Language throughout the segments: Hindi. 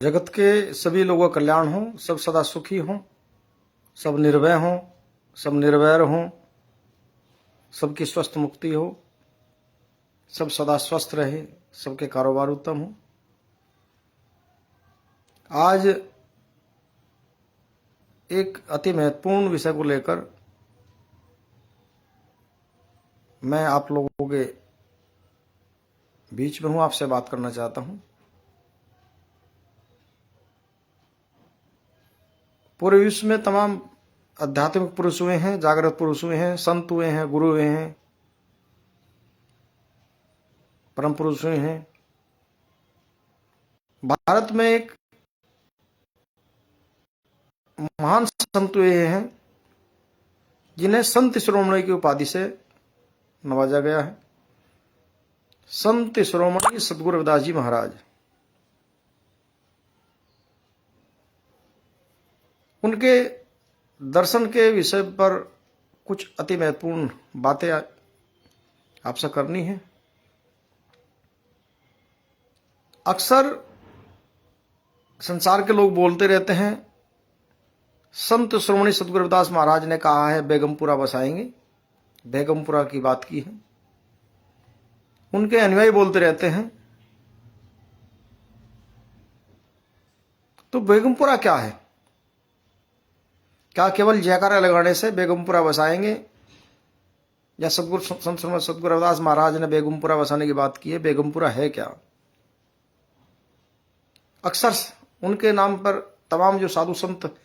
जगत के सभी लोगों का कल्याण हो, सब सदा सुखी हों, सब निर्भय हों, सब निर्वैर हों, सबकी स्वस्थ मुक्ति हो, सब सदा स्वस्थ रहे, सबके कारोबार उत्तम हो। आज एक अति महत्वपूर्ण विषय को लेकर मैं आप लोगों के बीच में हूं, आपसे बात करना चाहता हूं। पूरे विश्व में तमाम आध्यात्मिक पुरुष हुए हैं, जागृत पुरुष हुए हैं, संत हुए हैं, गुरु हुए हैं, परम पुरुष हुए हैं। भारत में एक महान संत हुए हैं जिन्हें संत शिरोमणि की उपाधि से नवाजा गया है। संत शिरोमणि सद्गुरु रविदास जी महाराज। उनके दर्शन के विषय पर कुछ अति महत्वपूर्ण बातें आपसे करनी है। अक्सर संसार के लोग बोलते रहते हैं संत शिरोमणि सद्गुरु रविदास महाराज ने कहा है बेगमपुरा बसाएंगे, बेगमपुरा की बात की है। उनके अनुयायी बोलते रहते हैं। तो बेगमपुरा क्या है? क्या केवल जयकारा लगाने से बेगमपुरा बसाएंगे, या संत सद्गुरु रविदास महाराज ने बेगमपुरा बसाने की बात की है? बेगमपुरा है क्या? अक्सर उनके नाम पर तमाम जो साधु संत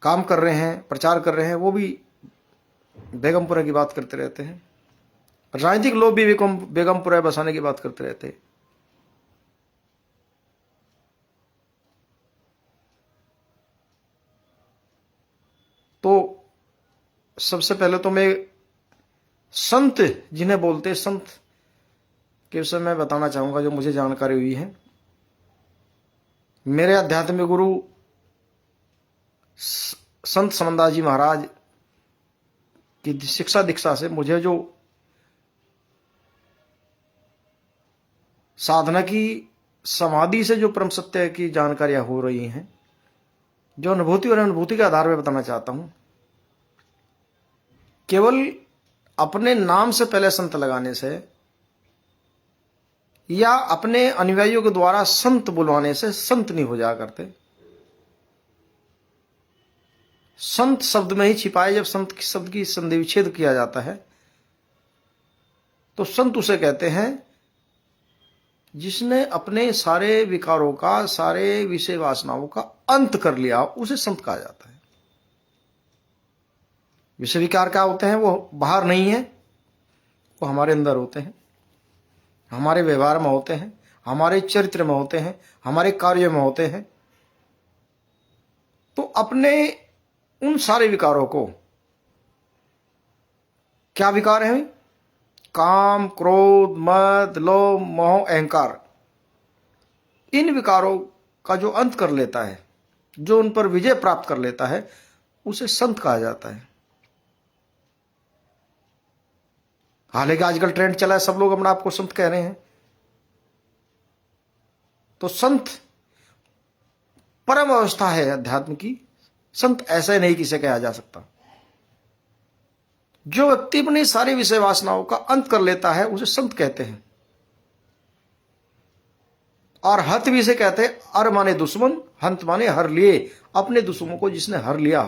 काम कर रहे हैं, प्रचार कर रहे हैं, वो भी बेगमपुरा की बात करते रहते हैं। राजनीतिक लोग भी बेगमपुरा बसाने की बात करते रहते हैं। तो सबसे पहले तो मैं संत जिन्हें बोलते हैं, संत के विषय में बताना चाहूंगा जो मुझे जानकारी हुई है। मेरे आध्यात्मिक गुरु संत समनदास जी महाराज की शिक्षा दीक्षा से मुझे जो साधना की समाधि से जो परम सत्य की जानकारियां हो रही हैं, जो अनुभूति और अनुभूति के आधार पर बताना चाहता हूं। केवल अपने नाम से पहले संत लगाने से या अपने अनुयायियों के द्वारा संत बुलवाने से संत नहीं हो जा करते। संत शब्द में ही छिपाए। जब संत शब्द की संधि विच्छेद किया जाता है तो संत उसे कहते हैं जिसने अपने सारे विकारों का, सारे विषय वासनाओं का अंत कर लिया, उसे संत कहा जाता है। विषय विकार क्या होते हैं? वो बाहर नहीं है, वो हमारे अंदर होते हैं, हमारे व्यवहार में होते हैं, हमारे चरित्र में होते हैं, हमारे कार्य में होते हैं। तो अपने उन सारे विकारों को, क्या विकार हैं? काम, क्रोध, मद, लोभ, मोह, अहंकार। इन विकारों का जो अंत कर लेता है, जो उन पर विजय प्राप्त कर लेता है, उसे संत कहा जाता है। हालांकि आजकल ट्रेंड चला है, सब लोग अपने आप को संत कह रहे हैं। तो संत परम अवस्था है अध्यात्म की। संत ऐसे नहीं किसे कहा जा सकता। जो व्यक्ति अपनी सारी विषय वासनाओं का अंत कर लेता है उसे संत कहते हैं। और हत भी से कहते हैं। अर माने दुश्मन, हंत माने हर लिए। अपने दुश्मनों को जिसने हर लिया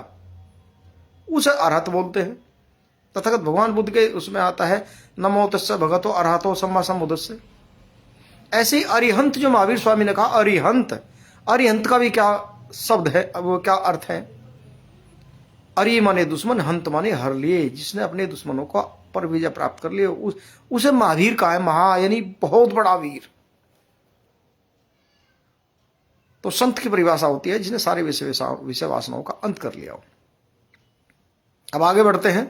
उसे अरहत बोलते हैं। तथागत भगवान बुद्ध के उसमें आता है नमो तस्य भगवतो अरहतो सम्मा सम्बुद्धस्य। ऐसे अरिहंत जो महावीर स्वामी ने कहा, अरिहंत, अरिहंत का भी क्या शब्द है, वो क्या अर्थ है? अरि माने दुश्मन, हंत माने हर लिए। जिसने अपने दुश्मनों को पर विजय प्राप्त कर लिया उसे महावीर कहा है। महा यानी बहुत बड़ा वीर। तो संत की परिभाषा होती है जिसने सारे विषय वासनाओं का अंत कर लिया हो। अब आगे बढ़ते हैं।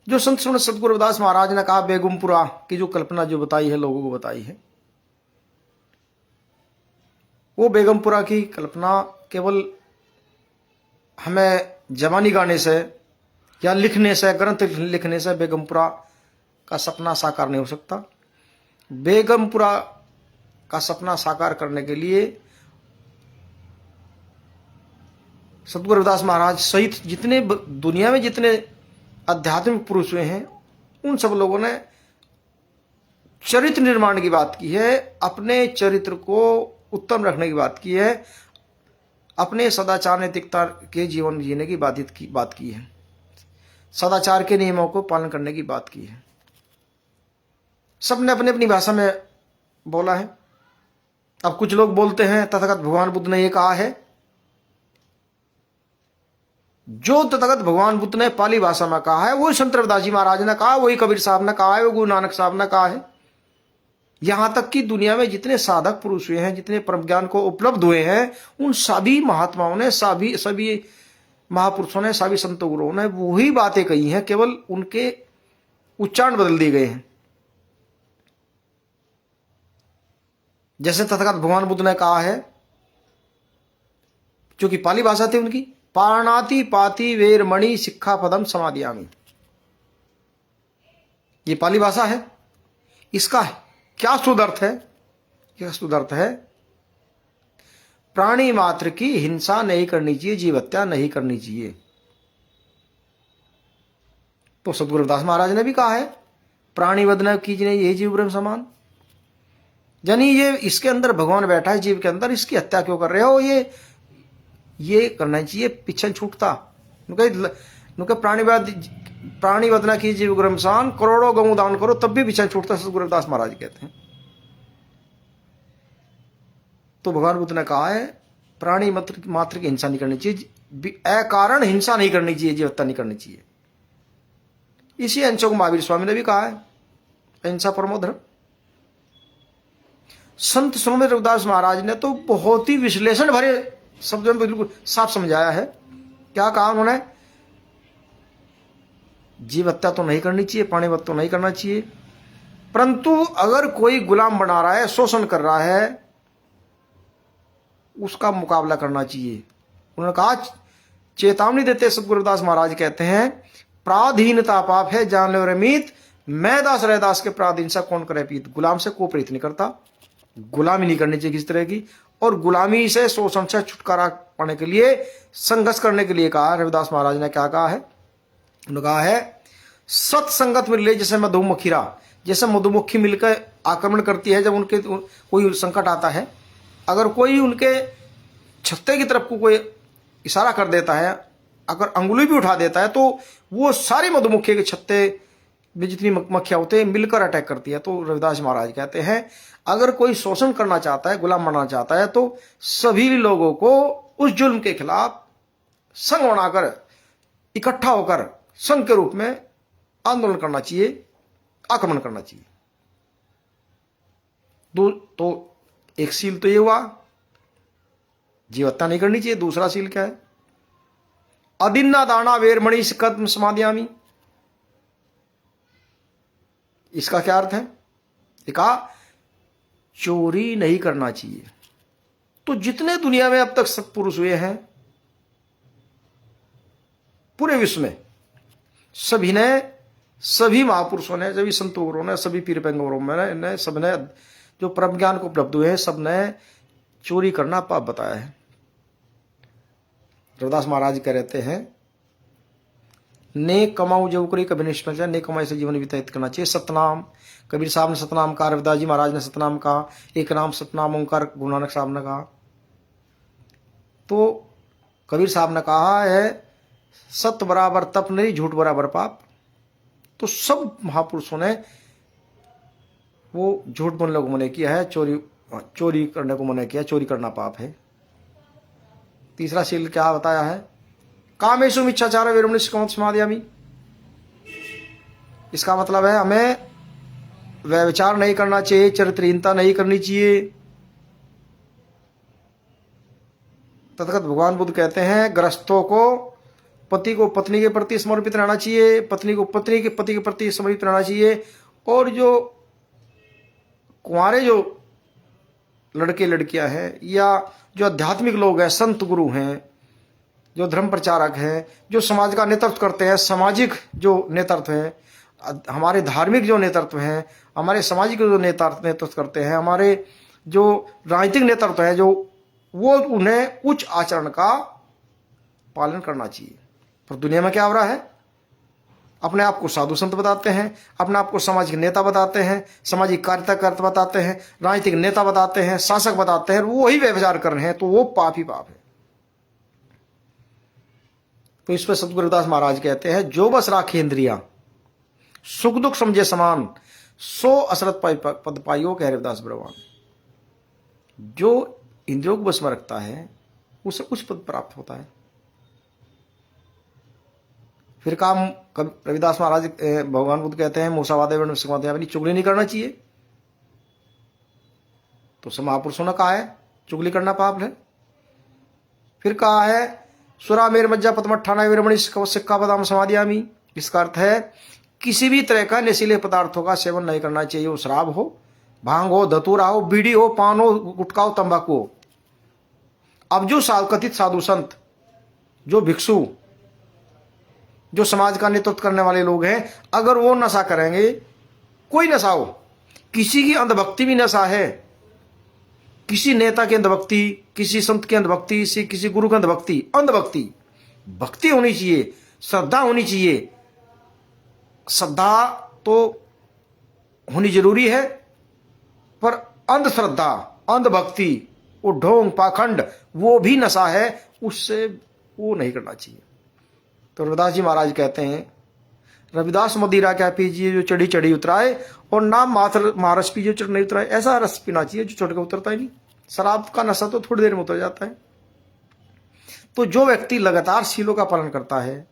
जो संत सद्गुरु रविदास महाराज ने कहा बेगमपुरा की जो कल्पना जो बताई है, लोगों को बताई है, वो बेगमपुरा की कल्पना केवल हमें जवानी गाने से या लिखने से, ग्रंथ लिखने से बेगमपुरा का सपना साकार नहीं हो सकता। बेगमपुरा का सपना साकार करने के लिए सद्गुरु रविदास महाराज सहित जितने दुनिया में जितने आध्यात्मिक पुरुष हुए हैं, उन सब लोगों ने चरित्र निर्माण की बात की है, अपने चरित्र को उत्तम रखने की बात की है, अपने सदाचार नैतिकता के जीवन जीने की बात की है, सदाचार के नियमों को पालन करने की बात की है। सबने अपनी अपनी भाषा में बोला है। अब कुछ लोग बोलते हैं तथागत भगवान बुद्ध ने ये कहा है। जो तथागत भगवान बुद्ध ने पाली भाषा में कहा है वही संत रविदास जी महाराज ने कहा, वही कबीर साहब ने कहा है, वो गुरु नानक साहब ने कहा है। यहां तक कि दुनिया में जितने साधक पुरुष हुए हैं, जितने परम ज्ञान को उपलब्ध हुए हैं, उन सभी महात्माओं ने, सभी महापुरुषों ने, सभी संत गुरुओं ने वही बातें कही हैं, केवल उनके उच्चारण बदल दिए गए हैं। जैसे तथागत भगवान बुद्ध ने कहा है, जो कि पाली भाषा थी उनकी, पाणाति पाति वेरमणि शिक्षा पदम समादियामि। ये पाली भाषा है। इसका क्या शुद्ध अर्थ है? यह शुद्ध अर्थ है, प्राणी मात्र की हिंसा नहीं करनी चाहिए, जीव हत्या नहीं करनी चाहिए। तो सद्गुरु रविदास महाराज ने भी कहा है, प्राणी वध न कीजिए, यही जीव ब्रह्म समान। यानी ये इसके अंदर भगवान बैठा है, जीव के अंदर, इसकी हत्या क्यों कर रहे हो? ये करना चाहिए, पीछे छूटता। प्राणी वध न कीजिए जीव ब्रह्म समान, करोड़ों गऊ दान करो तब भी पीछे छूटता, सद्गुरु रविदास महाराज कहते हैं। तो भगवान बुद्ध ने कहा है, प्राणी मात्र की हिंसा नहीं करनी चाहिए, अकारण हिंसा नहीं करनी चाहिए, जीव हत्या नहीं करनी चाहिए। इसी अंशों को महावीर स्वामी ने भी कहा है, अहिंसा परमो धर्म। संत शिरोमणि रविदास महाराज ने तो बहुत ही विश्लेषण भरे शब्दों में बिल्कुल साफ समझाया है। क्या कहा उन्होंने? जीव हत्या तो नहीं करनी चाहिए, प्राणी वध तो नहीं करना चाहिए, परंतु अगर कोई गुलाम बना रहा है, शोषण कर रहा है, उसका मुकाबला करना चाहिए। उन्होंने कहा, चेतावनी देते सद्गुरु रविदास महाराज कहते हैं, पराधीनता पाप है, जान लो रमीत, मैं दास रैदास के पराधीन से कौन करे पीत। गुलाम से को प्रीत नहीं करता, गुलामी नहीं करनी चाहिए किसी तरह की, और गुलामी से, शोषण से छुटकारा पाने के लिए, संघर्ष करने के लिए कहा रविदास महाराज ने। क्या कहा है? उन्होंने कहा है, सत्संगत मिले जैसे मधुमक्खीरा, जैसे मधुमक्खी मिलकर आक्रमण करती है जब उनके कोई संकट आता है। अगर कोई उनके छत्ते की तरफ को कोई इशारा कर देता है, अगर अंगुली भी उठा देता है, तो वो सारी मधुमक्खी के छत्ते में जितनी मक्खियां होते हैं मिलकर अटैक करती है। तो रविदास महाराज कहते हैं, अगर कोई शोषण करना चाहता है, गुलाम बनाना चाहता है, तो सभी लोगों को उस जुल्म के खिलाफ संघ बनाकर, इकट्ठा होकर संघ के रूप में आंदोलन करना चाहिए, आक्रमण करना चाहिए। तो एक सील तो ये हुआ, जीव हत्या नहीं करनी चाहिए। दूसरा सील क्या है? अदिन्ना दाना वेरमणि कदम समादियामी। इसका क्या अर्थ है? कहा, चोरी नहीं करना चाहिए। तो जितने दुनिया में अब तक सत्पुरुष हुए हैं पूरे विश्व में, सभी महापुरुषों ने, सभी संत गुरुओं ने, सभी पीर पैगंबरों में सबने जो परम ज्ञान को उपलब्ध हुए हैं, सबने चोरी करना पाप बताया है। रविदास महाराज कह रहते हैं, नेक कमाऊ जो करी कभी निष्फल जाए, नेक कमाई से जीवन व्यतीत करना चाहिए। सतनाम, कबीर साहब ने सतनाम कहा, रविदास जी महाराज ने सतनाम कहा, एक नाम सतनाम ओंकार गुरु नानक साहब ने कहा। तो कबीर साहब ने कहा है, सत्य बराबर तप नहीं, झूठ बराबर पाप। तो सब महापुरुषों ने वो झूठ बोलने को मना किया है, चोरी करने को मना किया, चोरी करना पाप है। तीसरा शील क्या बताया है? कामेशु मिच्छाचार वेरमणि समादियामि। इसका मतलब है हमें व्यभिचार नहीं करना चाहिए, चरित्रहीनता नहीं करनी चाहिए। तथागत भगवान बुद्ध कहते हैं, गृहस्थों को पति को पत्नी के प्रति समर्पित रहना चाहिए, पत्नी को पति के प्रति समर्पित रहना चाहिए, और जो कुंवारे जो लड़के लड़कियां हैं, या जो आध्यात्मिक लोग हैं, संत गुरु हैं, जो धर्म प्रचारक हैं, जो समाज का नेतृत्व करते हैं, सामाजिक जो नेतृत्व हैं, हमारे धार्मिक जो नेतृत्व हैं, हमारे सामाजिक जो नेतृत्व करते हैं, हमारे जो राजनीतिक नेतृत्व है जो वो उन्हें उच्च आचरण का पालन करना चाहिए। पर दुनिया में क्या हो रहा है, अपने आप को साधु संत बताते हैं, अपने आप को सामाजिक नेता बताते हैं, सामाजिक कार्यकर्ता बताते हैं, राजनीतिक नेता बताते हैं, शासक बताते हैं, वो ही व्यभिचार कर रहे हैं, तो वो पाप ही पाप है। तो इस पर सतगुरु रविदास महाराज कहते हैं, जो बस राखे इंद्रिया सुख दुख समझे समान, सो असरत पद पाइयो, कह रविदास भगवान। जो इंद्रियों को बस में रखता है उसे उच्च पद प्राप्त होता है। फिर काम रविदास महाराज भगवान बुद्ध कहते हैं, मूसावादे यानी चुगली नहीं करना चाहिए। तो सब महापुरुषों ने कहा है चुगली करना पाप है। फिर कहा है, सुरा मेर मज्जा पतमठाना वीरमणि सिक्का बदाम समाधियामी। इसका अर्थ है किसी भी तरह का नशीले पदार्थों का सेवन नहीं करना चाहिए, वो शराब हो, भांग हो, धतूरा हो, बीड़ी हो, पान हो, गुटखा हो, तंबाकू हो। अब जो कथित साधु संत, जो भिक्षु, जो समाज का नेतृत्व करने वाले लोग हैं, अगर वो नशा करेंगे, कोई नशा हो, किसी की अंधभक्ति भी नशा है, किसी नेता की अंधभक्ति, किसी संत की अंधभक्ति, किसी गुरु की अंधभक्ति, अंधभक्ति, भक्ति होनी चाहिए, श्रद्धा होनी चाहिए। श्रद्धा तो होनी जरूरी है, पर अंधश्रद्धा, अंधभक्ति, वो ढोंग पाखंड, वो भी नशा है, उससे वो नहीं करना चाहिए। तो रविदास जी महाराज कहते हैं, रविदास मदिरा क्या पीजिए जो चढ़ी चढ़ी उतराए, और ना मात्र महारस पीजिए चढ़ नहीं उतराए। ऐसा रस पीना चाहिए जो चढ़ के उतरता ही नहीं। शराब का नशा तो थोड़ी देर में उतर जाता है। तो जो व्यक्ति लगातार शीलों का पालन करता है,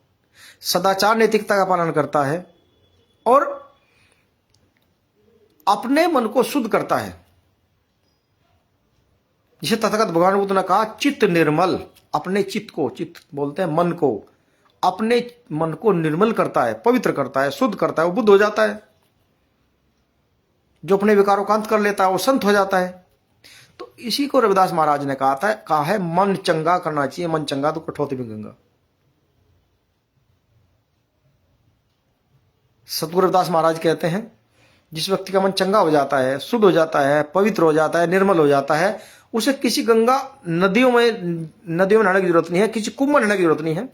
सदाचार नैतिकता का पालन करता है, और अपने मन को शुद्ध करता है, जिसे तथागत भगवान बुद्ध ने कहा चित्त निर्मल, अपने चित्त को, चित्त बोलते हैं मन को, अपने मन को निर्मल करता है, पवित्र करता है, शुद्ध करता है, वो बुद्ध हो जाता है। जो अपने विकारों का अंत कर लेता है वो संत हो जाता है। तो इसी को रविदास महाराज ने कहा है मन चंगा करना चाहिए। मन चंगा तो कठौती में गंगा। सतगुरु रविदास महाराज कहते हैं, जिस व्यक्ति का मन चंगा हो जाता है, शुद्ध हो जाता है, पवित्र हो जाता है, निर्मल हो जाता है, उसे किसी गंगा नदियों में नहाने की जरूरत नहीं है, किसी कुंभ में नहाने की जरूरत नहीं है।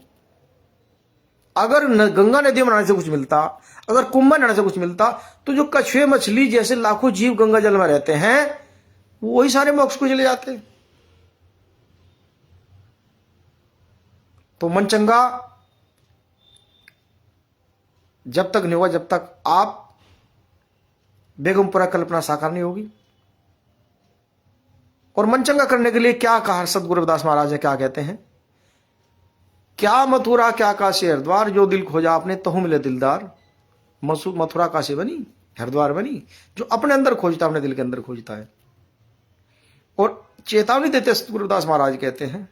अगर गंगा नदियों में नहाने से कुछ मिलता, अगर कुंभ में नहाने से कुछ मिलता, तो जो कछुए मछली जैसे लाखों जीव गंगा जल में रहते हैं, वही सारे मोक्ष को चले जाते। तो मन चंगा जब तक नहीं होगा जब तक आप बेगमपुरा कल्पना साकार नहीं होगी। और मन चंगा करने के लिए क्या कहा सतगुरु रविदास महाराज ने, क्या कहते हैं, क्या मथुरा क्या काशी हरिद्वार, जो दिल खोजा आपने तहु मिले दिलदार। मथुरा काशी बनी, हरिद्वार बनी, जो अपने अंदर खोजता, अपने दिल के अंदर खोजता है। और चेतावनी देते सतगुरु रविदास महाराज कहते हैं,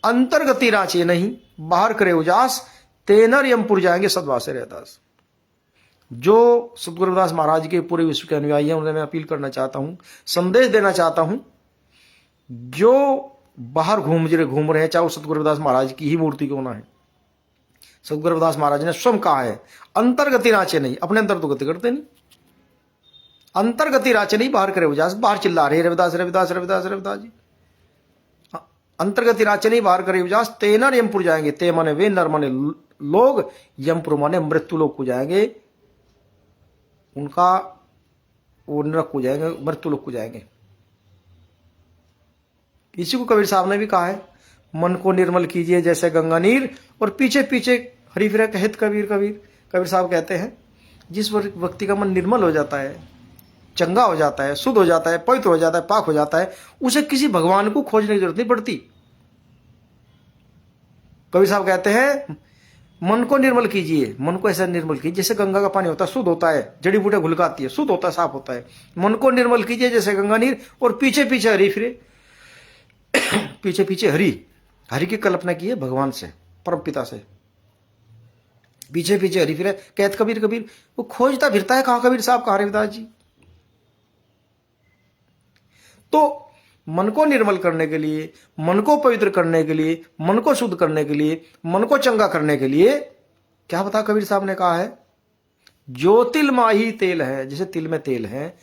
अंतर्गति रांचे नहीं, बाहर करे उजास, तेनर यमपुर जाएंगे सदवासे रहदास। जो सतगुरु रविदास महाराज के पूरे विश्व के अनुयायी हैं, उन्हें मैं अपील करना चाहता हूं, संदेश देना चाहता हूं, जो बाहर घूम रहे हैं, चाहे वो सतगुरु रविदास महाराज की ही मूर्ति क्यों ना है। सतगुरु रविदास महाराज ने स्वयं कहा है, अंतर्गति रांचे नहीं, अपने अंदर तो गति करते नहीं। अंतर्गति रांचे नहीं, बाहर करे उजास। बाहर चिल्ला रहे रविदास रविदास रविदास रविदास जी। अंतर्गति रांचे नहीं, बाहर करे उजास, तेनर यमपुर जाएंगे। ते माने वे, नर माने लोग, यमपुर माने मृत्यु लोक को जाएंगे। उनका वो नरक को जाएंगे, मृत्यु लोक को जाएंगे। इसी को कबीर साहब ने भी कहा है, मन को निर्मल कीजिए जैसे गंगा नीर, और पीछे पीछे हरि फिर कहित कबीर कबीर। कबीर साहब कहते हैं, जिस व्यक्ति का मन निर्मल हो जाता है, चंगा हो जाता है, शुद्ध हो जाता है, पवित्र हो जाता है, पाक हो जाता है, उसे किसी भगवान को खोजने की जरूरत नहीं पड़ती। कबीर साहब कहते हैं, मन को निर्मल कीजिए, मन को ऐसा निर्मल कीजिए जैसे गंगा का पानी होता है, शुद्ध होता है, जड़ी बूटियां घुलकाती है, शुद्ध होता है, साफ होता है। मन को निर्मल कीजिए जैसे गंगा नीर, और पीछे पीछे हरि फिरे, पीछे पीछे हरि, हरि की कल्पना की है भगवान से, परम पिता से। पीछे पीछे हरि फिरे, कहत कबीर कबीर, वो खोजता फिरता है, कहां कबीर साहब, कहां रविदास जी। तो मन को निर्मल करने के लिए, मन को पवित्र करने के लिए, मन को शुद्ध करने के लिए, मन को चंगा करने के लिए क्या बता कबीर साहब ने कहा है, जो तिल माही तेल है, जैसे तिल में तेल है,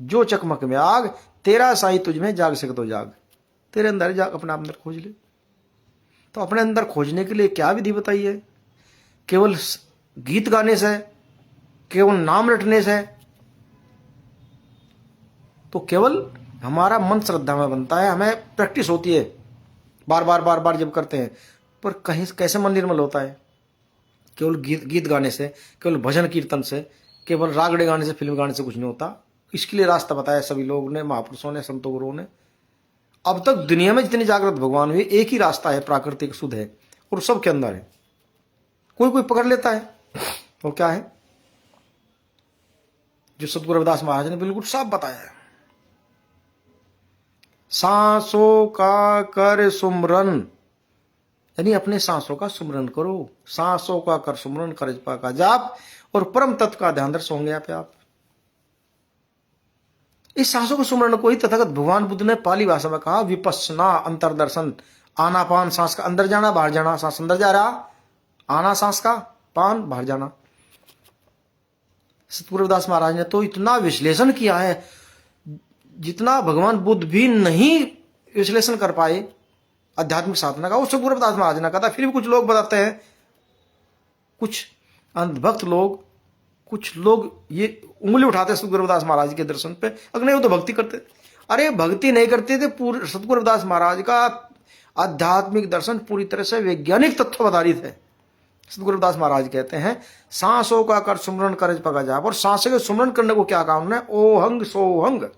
जो चकमक में आग, तेरा साई तुझ में जाग सके तो जाग, तेरे अंदर जाग, अपने अंदर खोज ले। तो अपने अंदर खोजने के लिए क्या विधि बताई है? केवल गीत गाने से, केवल नाम रटने से तो केवल हमारा मन श्रद्धा में बनता है, हमें प्रैक्टिस होती है बार बार जब करते हैं, पर कहीं कैसे मन निर्मल होता है? केवल गीत गाने से, केवल भजन कीर्तन से, केवल रागड़े गाने से, फिल्म गाने से कुछ नहीं होता। इसके लिए रास्ता बताया सभी लोगों ने, महापुरुषों ने, संतों गुरुओं ने। अब तक दुनिया में जितनी जागृत भगवान हुए, एक ही रास्ता है, प्राकृतिक शुद्ध है, और सबके अंदर है। कोई पकड़ लेता है, और क्या है जो सतगुरु रविदास महाराज ने बिल्कुल साफ बताया है। सांसों का कर सुमरन, यानी अपने सांसों का सुमरन करो। सांसों का कर सुमरन, कर जपा का जाप, और परम तत्व का ध्यान रख होंगे आप। इस सांसों के सुमरन को ही तथागत भगवान बुद्ध ने पाली भाषा में कहा विपस्सना, अंतरदर्शन। आनापान, सांस का अंदर जाना बाहर जाना, सांस अंदर जा रहा, आना सांस का, पान बाहर जाना। सतगुरु रविदास महाराज ने तो इतना विश्लेषण किया है जितना भगवान बुद्ध भी नहीं विश्लेषण कर पाए आध्यात्मिक साधना का, वो सतगुरु रविदास महाराज ने कहा था। फिर भी कुछ लोग बताते हैं, कुछ अंधभक्त लोग, कुछ लोग ये उंगली उठाते हैं सतगुरु रविदास महाराज के दर्शन पे, अगर नहीं वो तो भक्ति करते। अरे भक्ति नहीं करते थे, पूरे सतगुरु रविदास महाराज का आध्यात्मिक दर्शन पूरी तरह से वैज्ञानिक तत्व आधारित है। सतगुरु रविदास महाराज कहते हैं सांसों का कर सुमरन करज पगा जाप, और सांस के सुमरन करने को क्या काम है? ओहंग सोहंग,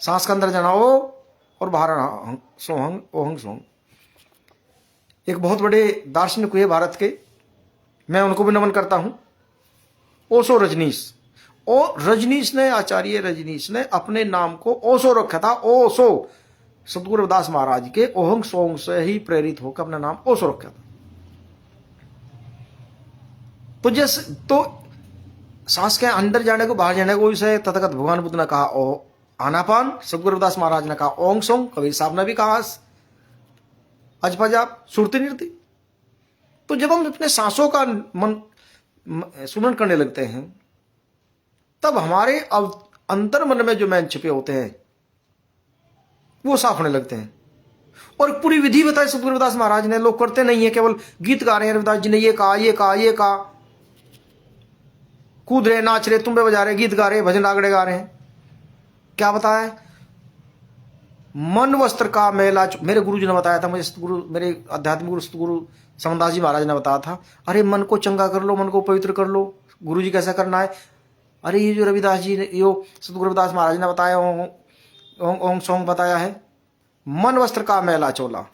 सांस का अंदर जाना ओ और बाहर आना सोहंग, ओहंग सोहंग। एक बहुत बड़े दार्शनिक हुए भारत के, मैं उनको भी नमन करता हूं, ओशो रजनीश। रजनीश ने, आचार्य रजनीश ने अपने नाम को ओशो रखा था। ओशो सतगुरु रविदास महाराज के ओहंग सोहंग से ही प्रेरित होकर अपना नाम ओशो रखा था। तो जैसे तो सांस के अंदर जाने को बाहर जाने को विषय तथागत भगवान बुद्ध ने कहा ओ आनापान, सतगुरु रविदास महाराज ने कहा ओंग सोंग, कबीर साहब ने भी कहा अजपा जाप, सुरती नृत्य। तो जब हम अपने सांसों का मन सुमरन करने लगते हैं, तब हमारे अंतर मन में जो मैन छिपे होते हैं वो साफ होने लगते हैं। और पूरी विधि बताई सतगुरु रविदास महाराज ने। लोग करते नहीं है, केवल गीत गा रहे हैं, रविदास जी ने ये कहा, ये कहा, ये कहा, कूद रहे, नाच रहे, तुम्बे बजा रहे, गीत गा रहे, भजन रागड़े गा रहे हैं। क्या बताया? मन वस्त्र का मैला, मेरे गुरु जी ने बताया था मुझे, सतगुरु, मेरे आध्यात्मिक गुरु सतगुरु समदास जी महाराज ने बताया था, अरे मन को चंगा कर लो, मन को पवित्र कर लो। गुरु जी कैसा करना है? अरे ये जो रविदास जी ने, यो सतगुरु रविदास महाराज ने बताया, ओंग सोंग बताया है, मन वस्त्र का मैला चोला,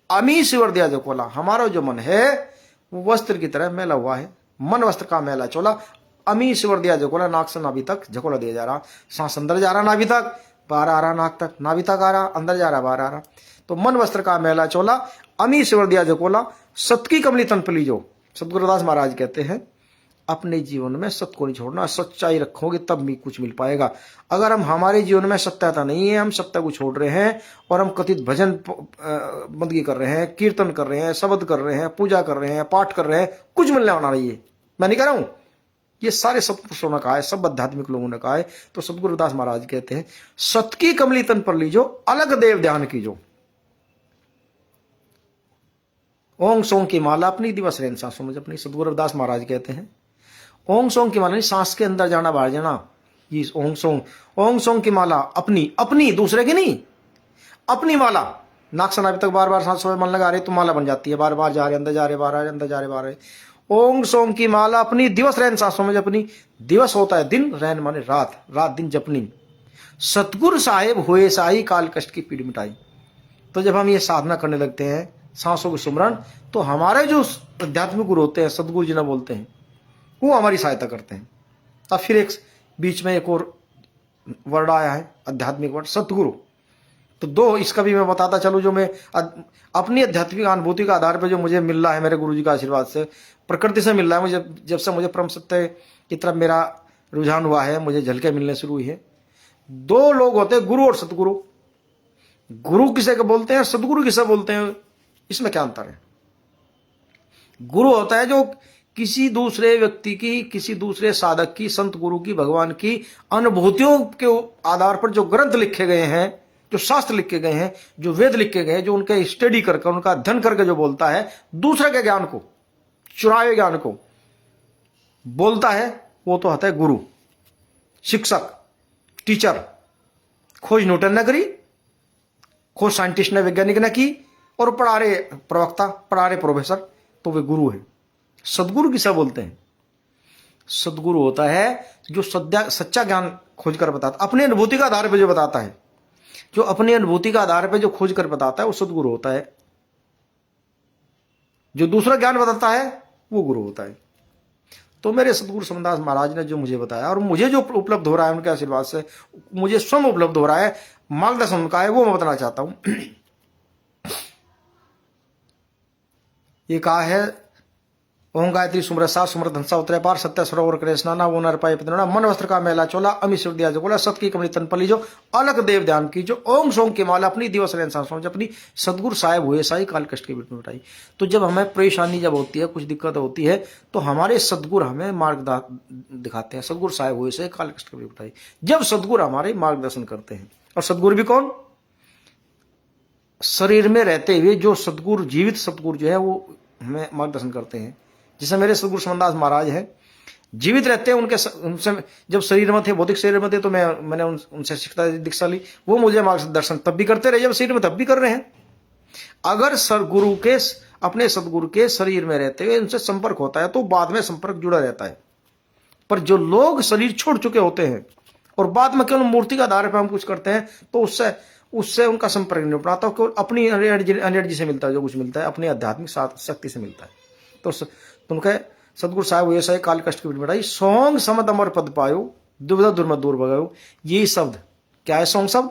अमी सिवर दिया जो कोला। हमारा जो मन है वो वस्त्र की तरह मैला हुआ है। मन वस्त्र का मैला चोला, अमी सिवर दिया जो कोला, नाक से नाभि तक झकोला दिया जा रहा, सांस अंदर जा रहा नाभि तक, बाहर आ रहा नाक तक, नाभि तक आ रहा, अंदर जा रहा बाहर आ रहा। तो मन वस्त्र का मैला चोला, अमी सिवर दिया जो कोला, सत की कमली तन पली जो। सतगुरु रविदास महाराज कहते हैं अपने जीवन में सत्य को नहीं छोड़ना, सच्चाई रखोगे तब भी कुछ मिल पाएगा। अगर हम, हमारे जीवन में सत्यता नहीं है, हम सत्य को छोड़ रहे हैं और हम कथित भजन बंदगी कर रहे हैं, कीर्तन कर रहे हैं, शब्द कर रहे हैं, पूजा कर रहे हैं, पाठ कर रहे हैं, कुछ मिलने वाला नहीं है। मैं नहीं कह रहा हूं, ये सारे सत्पुरुषों ने कहा है, सब आध्यात्मिक लोगों ने कहा है। तो सतगुरु रविदास महाराज कहते हैं सत की कमली तन पर लीजो, अलग देव ध्यान कीजो। ओंग सोंग की माला अपनी दिवस रेन सांसों में अपनी। सतगुरु रविदास महाराज कहते हैं ओंग सोंग की माला नहीं, सांस के अंदर जाना बाहर जाना, ये ओंग सोंग की माला अपनी, अपनी, दूसरे की नहीं, अपनी माला। नाक से नाभि तक बार बार सांसों में मन लगा रहे तो माला बन जाती है, बार बार जा रहे, अंदर जा रहे, बाहर आ रहे, अंदर जा रहे, बाहर आ रहे। ओंग सोंग की माला अपनी, दिवस रैन सांसों में जपनी। दिवस होता है दिन, रैन माने रात, रात दिन जपनी। सतगुरु साहेब हुए साई, काल कष्ट की पीड़ मिटाई। तो जब हम ये साधना करने लगते हैं सांसों के सुमरन, तो हमारे जो आध्यात्मिक गुरु होते हैं, सतगुरु जी ने बोलते हैं, वो हमारी सहायता करते हैं। अब फिर एक बीच में एक और वर्ड आया है, आध्यात्मिक वर्ड सतगुरु। तो दो, इसका भी मैं बताता चलूं, जो मैं अपनी आध्यात्मिक अनुभूति के आधार पर जो मुझे मिल रहा है मेरे गुरु जी का आशीर्वाद से, प्रकृति से मिल रहा है मुझे, जब से मुझे परम सत्य की तरफ मेरा रुझान हुआ है, मुझे झलके मिलने शुरू हुई है। दो लोग होते हैं, गुरु और सतगुरु। गुरु किसे को बोलते हैं, सतगुरु किसे बोलते हैं, इसमें क्या अंतर है? गुरु होता है जो किसी दूसरे व्यक्ति की, किसी दूसरे साधक की, संत गुरु की, भगवान की अनुभूतियों के आधार पर जो ग्रंथ लिखे गए हैं, जो शास्त्र लिखे गए हैं, जो वेद लिखे गए हैं, जो उनके स्टडी करके, उनका अध्ययन करके जो बोलता है, दूसरे के ज्ञान को, चुराए ज्ञान को बोलता है, वो तो होता है गुरु, शिक्षक, टीचर। खोज न्यूटन ने करी, खोज साइंटिस्ट ने, वैज्ञानिक ने की, और पढ़ा रहे प्रवक्ता, पढ़ा रहे प्रोफेसर, तो वे गुरु है। सदगुरु किसे बोलते हैं? सदगुरु होता है जो सच्चा ज्ञान खोज कर बताता, अपनी अनुभूति का आधार पर जो बताता है, जो अपनी अनुभूति का आधार पर जो खोज कर बताता है, वो सदगुरु होता है। जो दूसरा ज्ञान बताता है वो गुरु होता है। तो मेरे सदगुरु समदास महाराज ने जो मुझे बताया, और मुझे जो उपलब्ध हो रहा है उनके आशीर्वाद से, मुझे स्वयं उपलब्ध हो रहा है, मार्गदर्शन उनका है, वो मैं बताना चाहता हूं। ये कहा है, ओम गायत्री सुमरसा सुमर धनसा उतरे पार सत्य सरोवर करे स्नाना वो नर पाए पितना मन वस्त्र का मेला चोला अमी शिव दिया जो बोला सत की कमली तनपली जो अलग देव ध्यान की जो ओम सोम की माला अपनी दिवस इंसान अपनी सदगुरु साहेब हुए साई काल कष्ट के बीच में उठाई। तो जब हमें परेशानी जब होती है, कुछ दिक्कत होती है, तो हमारे सदगुरु हमें मार्ग दिखाते हैं। सदगुरु साहेब हुए साई काल कष्ट के बीच में उठाई, जब सदगुरु हमारे मार्गदर्शन करते हैं। और सदगुरु भी कौन? शरीर में रहते हुए जो सदगुरु, जीवित सदगुरु जो है वो हमें मार्गदर्शन करते हैं। जैसे मेरे सदगुरु समदास महाराज हैं, जीवित रहते हैं, उनसे जब शरीर में थे, भौतिक शरीर में थे, तो मैंने उनसे दीक्षा ली। वो मुझे मार्गदर्शन तब भी करते रहे जब शरीर में, तब भी कर रहे हैं। अगर सदगुरु के, अपने सदगुरु के शरीर में रहते हुए उनसे संपर्क होता है तो बाद में संपर्क जुड़ा रहता है। पर जो लोग शरीर छोड़ चुके होते हैं और बाद में केवल मूर्ति का आधार पर हम कुछ करते हैं, तो उससे उनका संपर्क नहीं बनाता, केवल अपनी एनर्जी से मिलता है, जो कुछ मिलता है अपनी आध्यात्मिक शक्ति से मिलता है। तो उनके सदगुरु साहब हुए सही काल कष्ट की मिटाई, सोंग समद अमर पद पायो दुविधा दुर्मत दूर भगायो। यही शब्द क्या है? सोंग शब्द,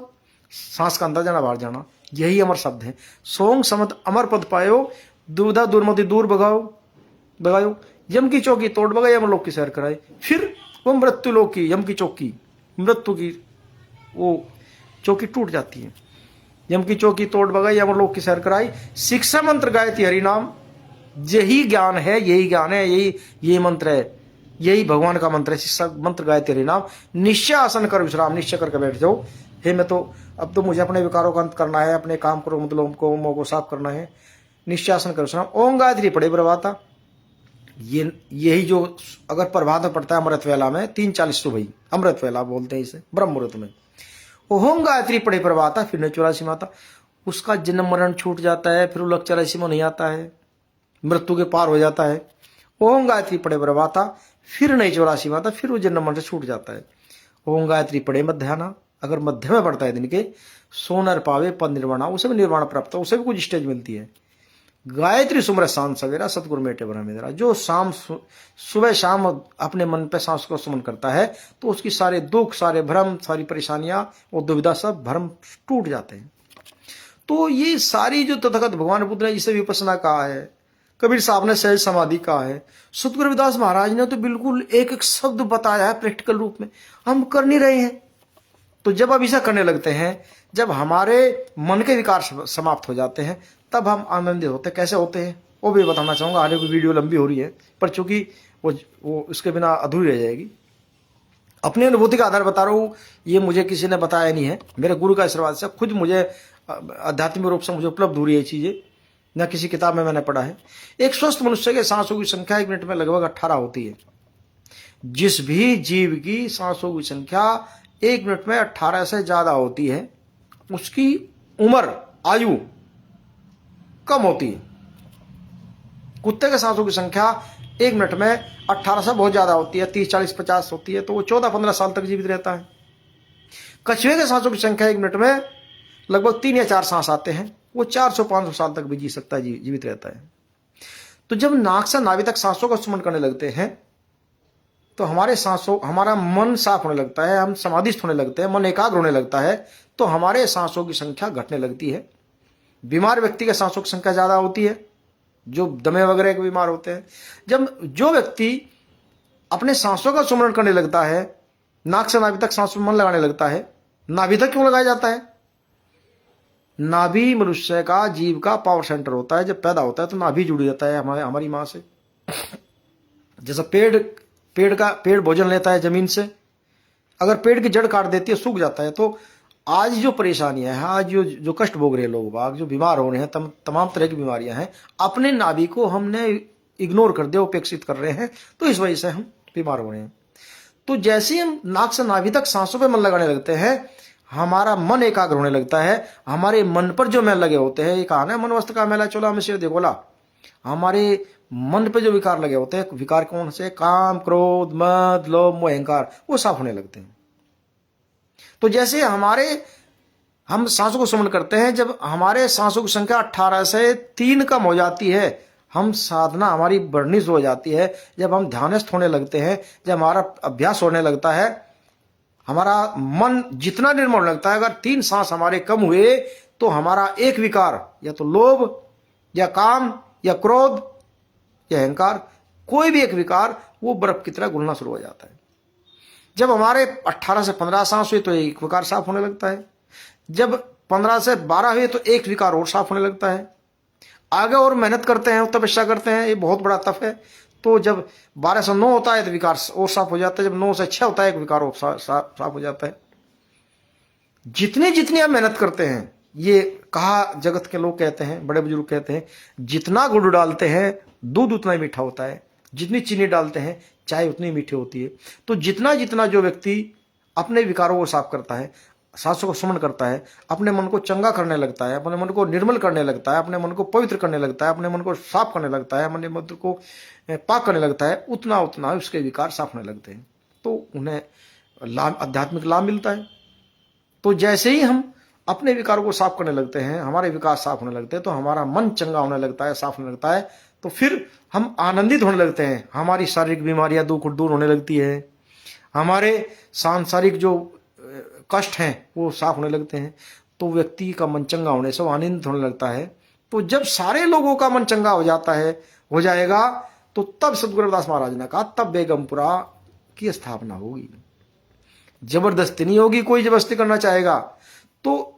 सांस का अंदर जाना बाहर जाना, यही अमर शब्द है। सोंग समद अमर पद पायो दुविधा दुर्मति दूर भगायो। यम की चौकी तोड़ भगाई, यमलोक की सैर कराई। फिर वो मृत्यु लोक की, यम की चौकी, मृत्यु की वो चौकी टूट जाती है। यम की चौकी तोड़ भगाई, यमलोक की सैर कराई। शिक्षा मंत्र गायती हरि नाम, यही ज्ञान है, यही ज्ञान है, यही मंत्र है, यही भगवान का मंत्र है। शिक्षा मंत्र गायत्री हरि नाम। निश्चय आसन कर विश्राम, निश्चय करके बैठ जाओ। हे मैं तो अब तो मुझे अपने विकारों का अंत करना है, अपने काम करो मतलब को साफ करना है। निश्चय आसन कर विश्राम। ओम गायत्री पढ़े प्रभाता, यही जो अगर प्रभात में पड़ता है अमृत वेला में 3:40 सुबह, अमृत वेला बोलते हैं इसे, ब्रह्म मुहूर्त में ओम गायत्री पढ़े प्रभाता, फिर न 84 माता, उसका जन्म मरण छूट जाता है, फिर वो लग 84 में नहीं आता है, मृत्यु के पार हो जाता है। ओम गायत्री पढ़े प्रभाता, फिर नहीं 84 माता, फिर वो जन्म मरण से छूट जाता है। ओम गायत्री पढ़े मध्याह्ना, अगर मध्य में पड़ता है दिन के, सोनर पावे पद निर्वाणा, उसे भी निर्वाण प्राप्त हो, उसे भी कुछ स्टेज मिलती है। गायत्री सुमर शाम सवेरा सतगुरु मेटे बना मेरा, जो शाम सुबह शाम अपने मन पे सांस को सुमन करता है तो उसकी सारे दुख, सारे भ्रम, सारी परेशानियां और दुविधा सब भ्रम टूट जाते हैं। तो ये सारी जो तथागत भगवान बुद्ध ने जिसे विपස්සना कहा है, कबीर साहब ने सहज समाधि कहा है, सतगुरु रविदास महाराज ने तो बिल्कुल एक एक शब्द बताया है प्रैक्टिकल रूप में, हम कर नहीं रहे हैं। तो जब अब ऐसा करने लगते हैं, जब हमारे मन के विकार समाप्त हो जाते हैं, तब हम आनंदित होते हैं। कैसे होते हैं वो भी बताना चाहूंगा। आगे की वीडियो लंबी हो रही है, पर चूंकि वो इसके बिना अधूरी रह जाएगी। अपनी अनुभूति का आधार बता रहा हूँ, ये मुझे किसी ने बताया नहीं है, मेरे गुरु का आशीर्वाद से खुद मुझे आध्यात्मिक रूप से मुझे उपलब्ध हो रही है चीजें, न किसी किताब में मैंने पढ़ा है। एक स्वस्थ मनुष्य के सांसों की संख्या 1 मिनट में लगभग 18 होती है। जिस भी जीव की सांसों की संख्या 1 मिनट में 18 से ज्यादा होती है, उसकी उम्र, आयु कम होती है। कुत्ते के सांसों की संख्या 1 मिनट में 18 से बहुत ज्यादा होती है, 30, 40, 50 होती है, तो वो 14-15 साल तक जीवित रहता है। कछुए के सांसों की संख्या 1 मिनट में लगभग 3 या 4 सांस आते हैं, वो 400-500 साल तक भी जी सकता है, जीवित रहता है। तो जब नाक से नाभि तक सांसों का सुमन करने लगते हैं, तो हमारा मन साफ होने लगता है, हम समाधिस्थ होने लगते हैं, मन एकाग्र होने लगता है, तो हमारे सांसों की संख्या घटने लगती है। बीमार व्यक्ति के सांसों की संख्या ज्यादा होती है, जो दमे वगैरह के बीमार होते हैं। जब जो व्यक्ति अपने सांसों का सुमरण करने लगता है, नाक से नाभि तक सांस में मन लगाने लगता है। नाभि तक क्यों लगाया जाता है? नाभि मनुष्य का, जीव का पावर सेंटर होता है। जब पैदा होता है तो नाभि जुड़ी रहता है हमारी मां से। जैसा पेड़ भोजन लेता है जमीन से, अगर पेड़ की जड़ काट देती है सूख जाता है। तो आज जो परेशानियां हैं, आज जो कष्ट भोग रहे हैं लोग बाग, जो बीमार हो रहे हैं, तमाम तरह की बीमारियां हैं, अपने नाभि को हमने इग्नोर कर दिया, उपेक्षित कर रहे हैं, तो इस वजह से हम बीमार हो रहे हैं। तो जैसे ही हम नाक से नाभि तक सांसों पे मन लगाने लगते हैं, हमारा मन एकाग्र होने लगता है। हमारे मन पर जो मैल लगे होते हैं, एक आना मन वस्त्र का मैला चोला में से देखोला, हमारे मन पे जो विकार लगे होते हैं, विकार कौन से, काम, क्रोध, मद, लोभ, मोह, अहंकार, वो साफ होने लगते हैं। तो जैसे हम सांसों को सुमन करते हैं, जब हमारे सांसों की संख्या 18 से 3 कम हो जाती है, हम साधना हमारी बढ़नी शुरू हो जाती है। जब हम ध्यानस्थ होने लगते हैं, जब हमारा अभ्यास होने लगता है, हमारा मन जितना निर्मल लगता है, अगर 3 सांस हमारे कम हुए तो हमारा एक विकार, या तो लोभ या काम या क्रोध या अहंकार, कोई भी एक विकार, वो बर्फ की तरह घुलना शुरू हो जाता है। जब हमारे 18 से 15 सांस हुए तो एक विकार साफ होने लगता है। जब 15 से 12 हुए तो एक विकार और साफ होने लगता है। आगे और मेहनत करते हैं, तपस्या करते हैं, ये बहुत बड़ा तप है। तो जब 12 से 9 होता है तो विकार और साफ हो जाता है। जब 9 से 6 होता है, एक विकार और साफ हो जाता है। जितनी आप मेहनत करते हैं, ये कहा जगत के लोग कहते हैं, बड़े बुजुर्ग कहते हैं, जितना गुड़ डालते हैं दूध उतना ही मीठा होता है, जितनी चीनी डालते हैं चाय उतनी मीठी होती है। तो जितना जो व्यक्ति अपने विकारों को साफ करता है, सांसों को सुमन करता है, अपने मन को चंगा करने लगता है, अपने मन को निर्मल करने लगता है, अपने मन को पवित्र करने लगता है, अपने मन को साफ करने लगता है, अपने मन को पाक करने लगता है, उतना उसके विकार साफ होने लगते हैं। तो उन्हें आध्यात्मिक लाभ मिलता है। तो जैसे ही हम अपने विकारों को साफ करने लगते हैं, हमारे विकार साफ होने लगते हैं, तो हमारा मन चंगा होने लगता है, साफ होने लगता है। तो फिर हम आनंदित होने लगते हैं, हमारी शारीरिक बीमारियां दूर होने लगती है, हमारे सांसारिक जो कष्ट हैं वो साफ होने लगते हैं। तो व्यक्ति का मन चंगा होने से वो आनंदित होने लगता है। तो जब सारे लोगों का मन चंगा हो जाएगा, तो तब सतगुरु रविदास महाराज ने कहा, तब बेगमपुरा की स्थापना होगी। जबरदस्ती नहीं होगी, कोई जबरदस्ती करना चाहेगा। तो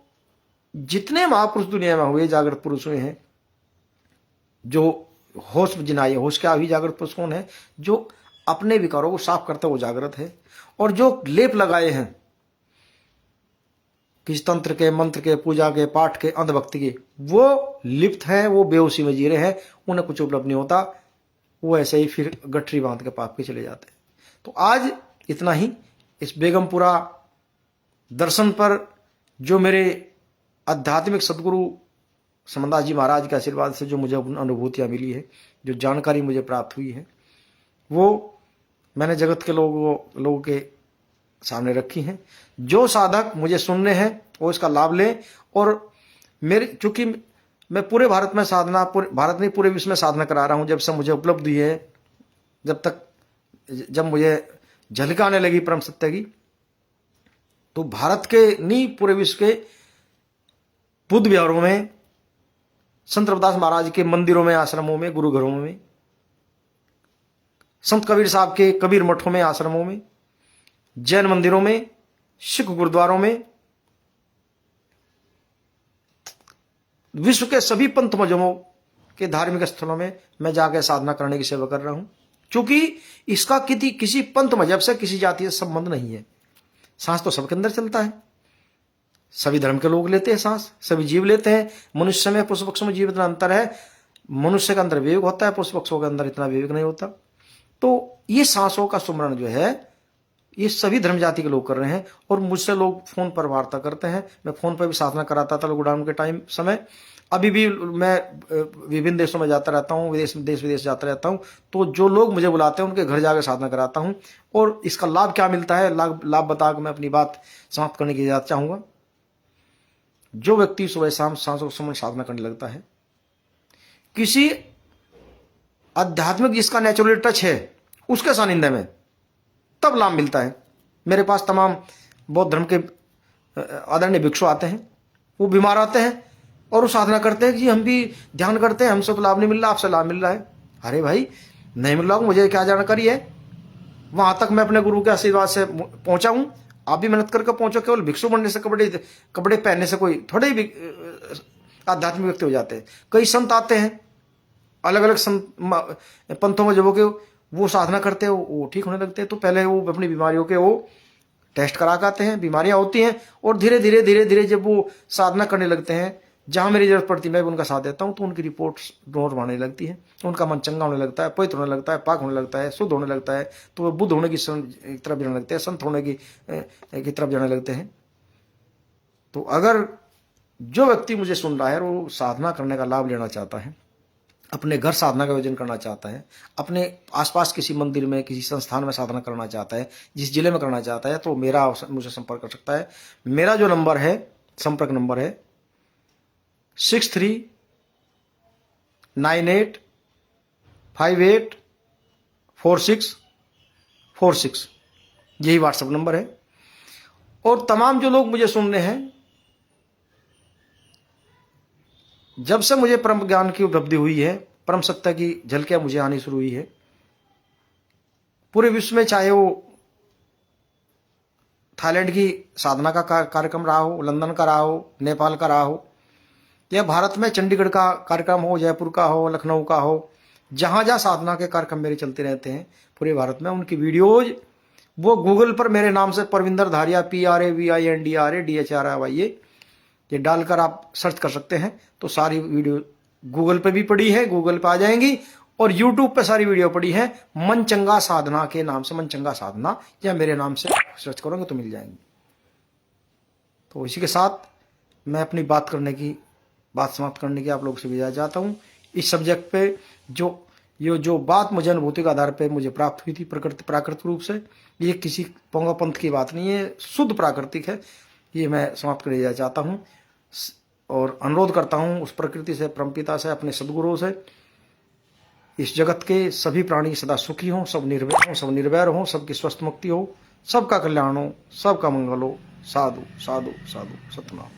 जितने महापुरुष दुनिया में हुए, जागृत पुरुष हुए हैं, जो होश जिनाए, होश क्या हुई, जागृत पुरुष कौन है, जो अपने विकारों को साफ करते वो जागृत है। और जो लेप लगाए हैं किस तंत्र के, मंत्र के, पूजा के, पाठ के, अंधभक्ति के, वो लिप्त हैं, वो बेहोशी में जी रहे हैं, उन्हें कुछ उपलब्ध नहीं होता, वो ऐसे ही फिर गठरी बांध के पाप के चले जाते हैं। तो आज इतना ही। इस बेगमपुरा दर्शन पर जो मेरे आध्यात्मिक सदगुरु समनदास जी महाराज के आशीर्वाद से जो मुझे अनुभूतियां मिली है, जो जानकारी मुझे प्राप्त हुई है, वो मैंने जगत के लोगों के सामने रखी हैं। जो साधक मुझे सुनने हैं वो इसका लाभ लें। और चूंकि मैं पूरे भारत में भारत नहीं पूरे विश्व में साधना करा रहा हूं, जब से मुझे उपलब्ध हुई है, जब मुझे झलक आने लगी परम सत्य की, तो भारत के नहीं पूरे विश्व के बुद्ध विहारों में, संत रविदास महाराज के मंदिरों में, आश्रमों में, गुरुघरों में, संत कबीर साहब के कबीर मठों में, आश्रमों में, जैन मंदिरों में, सिख गुरुद्वारों में, विश्व के सभी पंथ मजहबों के धार्मिक स्थलों में मैं जाकर साधना करने की सेवा कर रहा हूं। क्योंकि इसका किसी पंथ मजहब से, किसी जाति से संबंध नहीं है। सांस तो सबके अंदर चलता है, सभी धर्म के लोग लेते हैं सांस, सभी जीव लेते हैं। मनुष्य में पशु पक्षों में जीव इतना अंतर है, मनुष्य के अंदर विवेक होता है, पशु पक्षों के अंदर इतना विवेक नहीं होता। तो ये सांसों का सुमरण जो है, ये सभी धर्म जाति के लोग कर रहे हैं। और मुझसे लोग फोन पर वार्ता करते हैं, मैं फोन पर भी साधना कराता था लॉकडाउन के समय। अभी भी मैं विभिन्न देशों में जाता रहता हूँ, देश विदेश जाता रहता हूँ। तो जो लोग मुझे बुलाते हैं उनके घर जाकर साधना कराता हूँ। और इसका लाभ क्या मिलता है, लाभ बताकर मैं अपनी बात समाप्त करने की इजाजत चाहूंगा। जो व्यक्ति सुबह शाम सांसों को सुमन साधना करने लगता है, किसी आध्यात्मिक जिसका नेचुरल टच है उसके सानिध्य में, तब लाभ मिलता है। मेरे पास तमाम बौद्ध धर्म के आदरणीय भिक्षु आते हैं, वो बीमार आते हैं और वो साधना करते हैं कि हम भी ध्यान करते हैं, हमसे तो लाभ नहीं मिल रहा, आपसे लाभ मिल रहा है। अरे भाई, नहीं मिल रहा, मुझे क्या जानकारी है। वहां तक मैं अपने गुरु के आशीर्वाद से पहुंचा हूं, आप भी मेहनत करके पहुंचो। केवल भिक्षु बनने से, कपड़े पहनने से कोई थोड़े ही आध्यात्मिक व्यक्ति हो जाते हैं। कई संत आते हैं अलग अलग पंथों में, जब के वो साधना करते हैं, वो ठीक होने लगते हैं। तो पहले वो अपनी बीमारियों के वो टेस्ट करा के आते हैं, बीमारियां होती हैं, और धीरे धीरे धीरे धीरे जब वो साधना करने लगते हैं, जहां मेरी जरूरत पड़ती है मैं भी उनका साथ देता हूं, तो उनकी रिपोर्ट नॉर्मल आने लगती है, उनका मन चंगा होने लगता है, पवित्र होने लगता है, पाक होने लगता है, शुद्ध होने लगता है। तो वो बुद्ध होने की तरफ जाने लगते हैं, संत होने की तरफ जाने लगते हैं। तो अगर जो व्यक्ति मुझे सुन रहा है वो साधना करने का लाभ लेना चाहता है, अपने घर साधना का आयोजन करना चाहता है, अपने आसपास किसी मंदिर में, किसी संस्थान में साधना करना चाहता है, जिस जिले में करना चाहता है, तो मुझे संपर्क कर सकता है। मेरा जो नंबर है, संपर्क नंबर है 6398584646, यही व्हाट्सएप नंबर है। और तमाम जो लोग मुझे सुन रहे हैं, जब से मुझे परम ज्ञान की उपलब्धि हुई है, परम सत्ता की झलकियां मुझे आनी शुरू हुई है, पूरे विश्व में, चाहे वो थाईलैंड की साधना का कार्यक्रम रहा हो, लंदन का रहा हो, नेपाल का रहा हो, या भारत में चंडीगढ़ का कार्यक्रम हो, जयपुर का हो, लखनऊ का हो, जहां जहां साधना के कार्यक्रम मेरे चलते रहते हैं पूरे भारत में, उनकी वीडियोज वो गूगल पर मेरे नाम से परविंदर धारिया PRAVINDRADHRIYA ये डालकर आप सर्च कर सकते हैं। तो सारी वीडियो गूगल पे भी पड़ी है, गूगल पे आ जाएंगी, और यूट्यूब पे सारी वीडियो पड़ी है। मन चंगा साधना के नाम से, मन चंगा साधना, या मेरे नाम से सर्च करोगे तो मिल जाएंगी। तो इसी के साथ मैं अपनी बात समाप्त करने की आप लोगों से विदा चाहता हूँ। इस सब्जेक्ट पे जो बात मुझे अनुभूति के आधार पे मुझे प्राप्त हुई थी प्राकृतिक रूप से, ये किसी पोंगा पंथ की बात नहीं है, शुद्ध प्राकृतिक है, ये मैं समाप्त कर देना चाहता हूँ। और अनुरोध करता हूँ उस प्रकृति से, परमपिता से, अपने सदगुरुओं से, इस जगत के सभी प्राणी सदा सुखी हों, सब निर्भय हों, सब निर्वैर हों, सबकी स्वस्थ मुक्ति हो, सबका कल्याण हो, सबका मंगल हो। साधु साधु साधु सतनाम।